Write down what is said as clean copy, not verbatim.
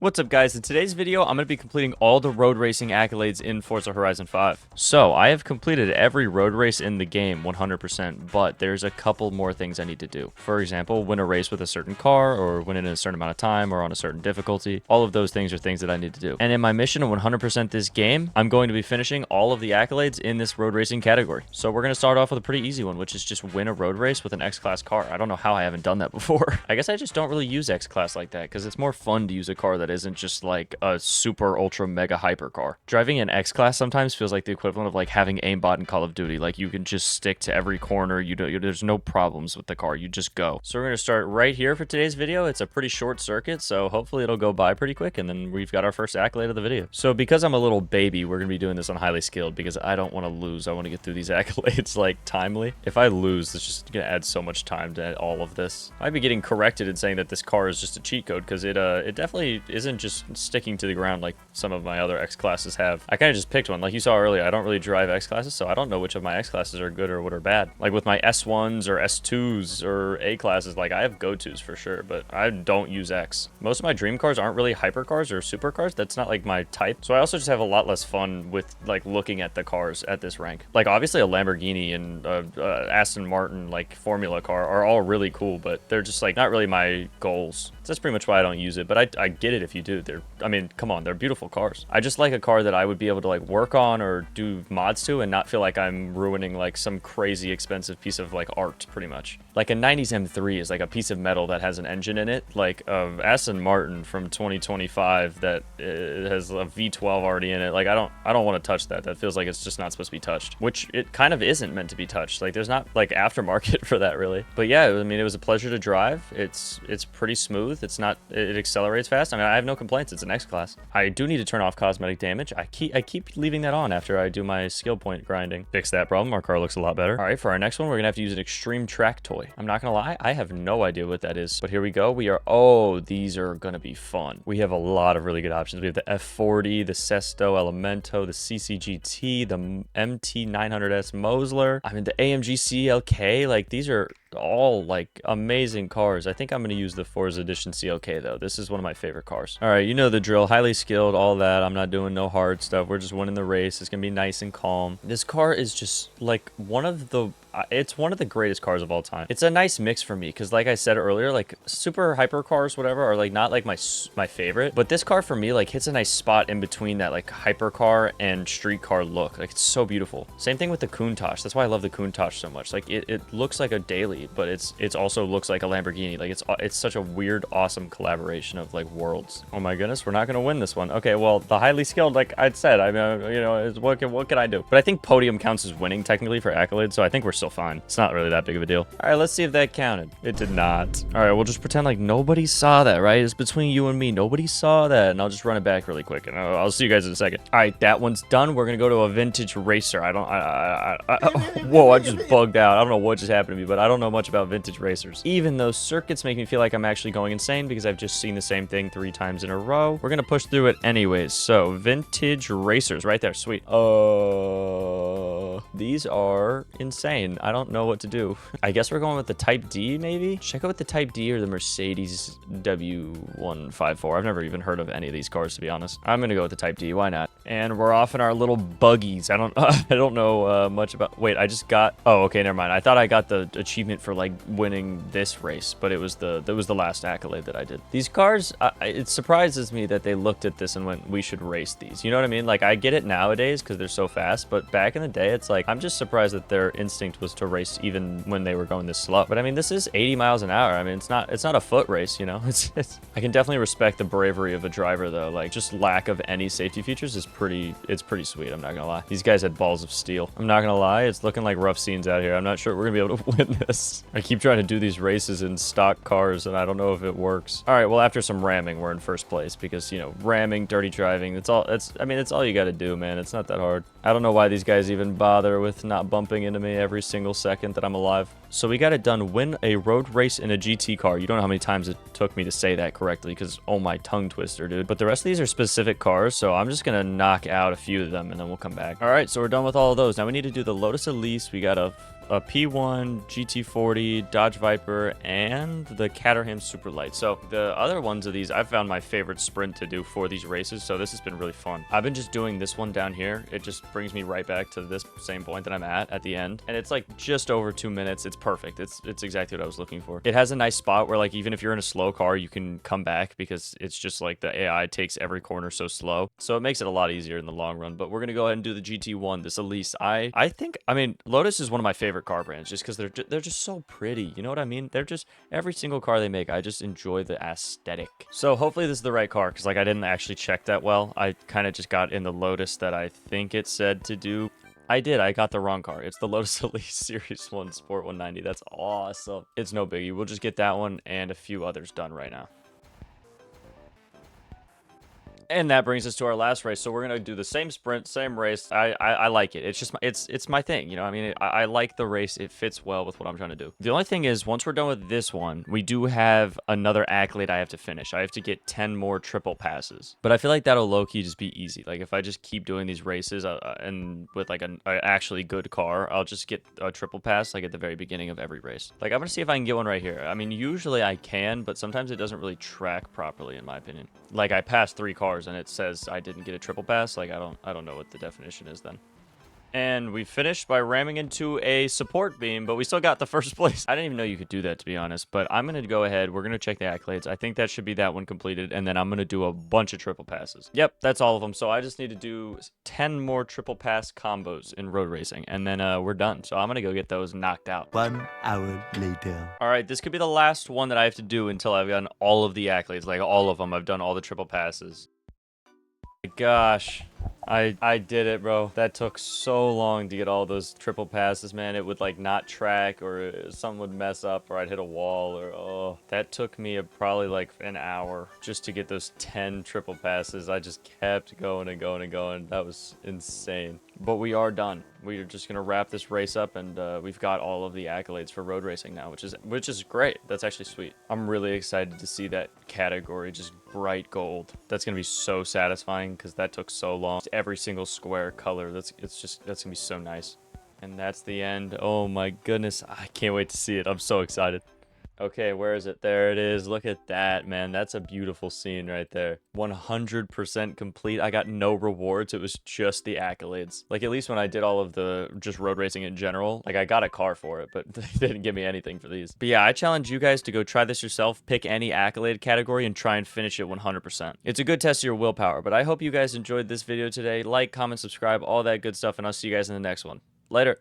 What's up, guys? In today's video, I'm going to be completing all the road racing accolades in Forza Horizon 5. So, I have completed every road race in the game 100%, but there's a couple more things I need to do. For example, win a race with a certain car, or win it in a certain amount of time, or on a certain difficulty. All of those things are things that I need to do. And in my mission to 100% this game, I'm going to be finishing all of the accolades in this road racing category. So, we're going to start off with a pretty easy one, which is just win a road race with an X-Class car. I don't know how I haven't done that before. I guess I just don't really use X-Class like that, because it's more fun to use a car that isn't just like a super ultra mega hyper car. Driving an X-Class sometimes feels like the equivalent of like having aimbot in Call of Duty. Like you can just stick to every corner. There's no problems with the car. You just go. So we're going to start right here for today's video. It's a pretty short circuit, so hopefully it'll go by pretty quick, and then we've got our first accolade of the video. So because I'm a little baby, we're going to be doing this on highly skilled because I don't want to lose. I want to get through these accolades like timely. If I lose, it's just going to add so much time to all of this. I might be getting corrected in saying that this car is just a cheat code because it definitely isn't just sticking to the ground like some of my other X-Classes have. I kind of just picked one. Like you saw earlier, I don't really drive X-Classes, so I don't know which of my X-Classes are good or what are bad. Like with my S1s or S2s or A-Classes, like I have go-tos for sure, but I don't use X. Most of my dream cars aren't really hypercars or supercars. That's not like my type. So I also just have a lot less fun with like looking at the cars at this rank. Like obviously a Lamborghini and Aston Martin like Formula car are all really cool, but they're just like not really my goals. So that's pretty much why I don't use it, but I get it if you do. I mean, come on, they're beautiful cars. I just like a car that I would be able to like work on or do mods to and not feel like I'm ruining like some crazy expensive piece of like art pretty much. Like a 90s M3 is like a piece of metal that has an engine in it, like Aston Martin from 2025 that has a V12 already in it. Like I don't want to touch that. That feels like it's just not supposed to be touched, which it kind of isn't meant to be touched. Like there's not like aftermarket for that really. But yeah, I mean, it was a pleasure to drive. It's pretty smooth. It accelerates fast. I mean, I have no complaints. It's an X-Class. I do need to turn off cosmetic damage. I keep leaving that on after I do my skill point grinding. Fix that problem. Our car looks a lot better. All right, for our next one, we're gonna have to use an extreme track toy. I'm not gonna lie, I have no idea what that is, but here we go. These are gonna be fun. We have a lot of really good options. We have the F40, the Sesto Elemento, the CCGT, the MT900S Mosler. I mean, the AMG CLK. Like these are all like amazing cars. I think I'm gonna use the Forza Edition CLK though. This is one of my favorite cars. All right, you know the drill. Highly skilled, all that. I'm not doing no hard stuff. We're just winning the race. It's gonna be nice and calm. This car is just like it's one of the greatest cars of all time. It's a nice mix for me because like I said earlier, like super hyper cars whatever are like not like my favorite, but this car for me like hits a nice spot in between that like hyper car and street car look. Like it's so beautiful. Same thing with the Countach. That's why I love the Countach so much. Like it looks like a daily, but it's also looks like a Lamborghini. Like it's such a weird awesome collaboration of like worlds. Oh my goodness, we're not gonna win this one. Okay, well the highly skilled, like I'd said, I mean, you know, what can I do? But I think podium counts as winning technically for accolades, so I think we're still fine. It's not really that big of a deal. All right, let's see if that counted. It did not. All right, we'll just pretend like nobody saw that, right? It's between you and me. Nobody saw that, and I'll just run it back really quick, and I'll see you guys in a second. All right, that one's done. We're gonna go to a vintage racer. Whoa, I just bugged out. I don't know what just happened to me, but I don't know much about vintage racers. Even though circuits make me feel like I'm actually going insane because I've just seen the same thing 3 times in a row, we're gonna push through it anyways. So vintage racers right there. Sweet. These are insane. I don't know what to do. I guess we're going with the Type D, maybe? Should I go with the Type D or the Mercedes W154? I've never even heard of any of these cars, to be honest. I'm gonna go with the Type D. Why not? And we're off in our little buggies. I don't know much about. Wait, I just got. Oh, okay, never mind. I thought I got the achievement for like winning this race, but it was the last accolade that I did. These cars, it surprises me that they looked at this and went, "We should race these." You know what I mean? Like I get it nowadays because they're so fast, but back in the day, it's like I'm just surprised that their instinct was to race even when they were going this slow. But I mean, this is 80 miles an hour. I mean, it's not a foot race, you know. I can definitely respect the bravery of a driver though. Like just lack of any safety features is pretty sweet. I'm not gonna lie. These guys had balls of steel. I'm not gonna lie. It's looking like rough scenes out here. I'm not sure we're gonna be able to win this. I keep trying to do these races in stock cars and I don't know if it works. All right, well after some ramming, we're in first place because you know ramming, dirty driving. It's all you got to do, man. It's not that hard. I don't know why these guys even bother with not bumping into me every single second that I'm alive. So we got it done. Win a road race in a GT car. You don't know how many times it took me to say that correctly because, oh my tongue twister, dude. But the rest of these are specific cars, so I'm just going to knock out a few of them and then we'll come back. All right, so we're done with all of those. Now we need to do the Lotus Elise. We got a a P1, GT40, Dodge Viper, and the Caterham Superlight. So the other ones of these, I've found my favorite sprint to do for these races, so this has been really fun. I've been just doing this one down here. It just brings me right back to this same point that I'm at the end, and it's like just over 2 minutes. It's perfect. It's exactly what I was looking for. It has a nice spot where like even if you're in a slow car, you can come back because it's just like the AI takes every corner so slow, so it makes it a lot easier in the long run. But we're gonna go ahead and do the GT1, this Elise. I think, I mean, Lotus is one of my favorite car brands just because they're just so pretty. You know what I mean? They're just, every single car they make, I just enjoy the aesthetic. So hopefully this is the right car, because like I didn't actually check that well. I kind of just got in the Lotus that I think it said to do. I did. I got the wrong car. It's the Lotus Elise Series 1 Sport 190. That's awesome. It's no biggie. We'll just get that one and a few others done right now. And that brings us to our last race. So we're gonna do the same sprint, same race. I like it. It's just it's my thing. You know, I mean, I like the race. It fits well with what I'm trying to do. The only thing is, once we're done with this one, we do have another accolade I have to finish. I have to get 10 more triple passes. But I feel like that'll low-key just be easy. Like if I just keep doing these races and with like an actually good car, I'll just get a triple pass like at the very beginning of every race. Like I'm gonna see if I can get one right here. I mean, usually I can, but sometimes it doesn't really track properly in my opinion. Like I passed 3 cars and it says I didn't get a triple pass. Like I don't know what the definition is then. And we finished by ramming into a support beam, but we still got the first place. I didn't even know you could do that, to be honest, but I'm going to go ahead. We're going to check the accolades. I think that should be that one completed, and then I'm going to do a bunch of triple passes. Yep, that's all of them. So I just need to do 10 more triple pass combos in road racing, and then we're done. So I'm going to go get those knocked out. 1 hour later. All right, this could be the last one that I have to do until I've gotten all of the accolades, like all of them. I've done all the triple passes. Gosh, I did it, bro. That took so long to get all those triple passes, man. It would like not track, or something would mess up, or I'd hit a wall, or oh, that took me probably like an hour just to get those 10 triple passes. I just kept going and going and going. That was insane. But we are done. We are just gonna wrap this race up, and we've got all of the accolades for road racing now, which is great. That's actually sweet. I'm really excited to see that category just bright gold. That's gonna be so satisfying because that took so long. Every single square color. That's gonna be so nice. And that's the end. Oh my goodness, I can't wait to see it. I'm so excited. Okay, where is it? There it is. Look at that, man. That's a beautiful scene right there. 100% complete. I got no rewards. It was just the accolades. Like, at least when I did all of the just road racing in general, like, I got a car for it, but they didn't give me anything for these. But yeah, I challenge you guys to go try this yourself. Pick any accolade category and try and finish it 100%. It's a good test of your willpower, but I hope you guys enjoyed this video today. Like, comment, subscribe, all that good stuff, and I'll see you guys in the next one. Later.